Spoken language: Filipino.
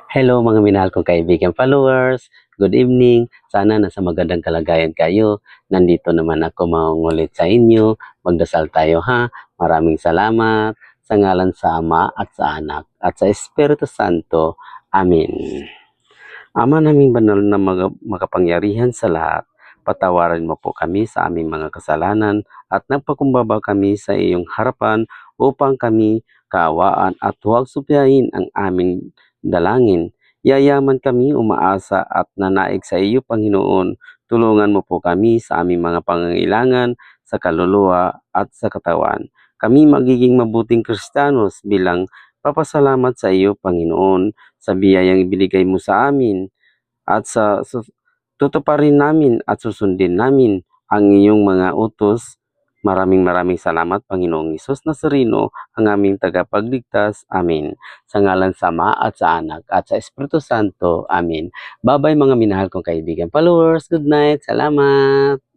Hello mga minahal kong kaibigan followers. Good evening. Sana nasa magandang kalagayan kayo. Nandito naman ako mangungulit sa inyo. Magdasal tayo ha. Maraming salamat sa ngalan sa Ama at sa Anak at sa Espiritu Santo. Amen. Ama naming banal na makapangyarihan sa lahat, patawarin mo po kami sa aming mga kasalanan at nagpakumbaba kami sa iyong harapan upang kami kaawaan at huwag supiahin ang aming dalangin. Yayaman kami umaasa at nanaig sa iyo, Panginoon. Tulungan mo po kami sa aming mga pangangailangan sa kaluluwa at sa katawan. Kami magiging mabuting Kristiyanos bilang papasalamat sa iyo, Panginoon, sa biyayang ibinigay mo sa amin at tutuparin namin at susundin namin ang iyong mga utos. Maraming salamat, Panginoong Hesus Nazareno, ang aming tagapagligtas. Amen. Sa ngalan sa Ama at sa Anak at sa Espiritu Santo. Amen. Bye-bye mga minahal kong kaibigan followers. Good night. Salamat.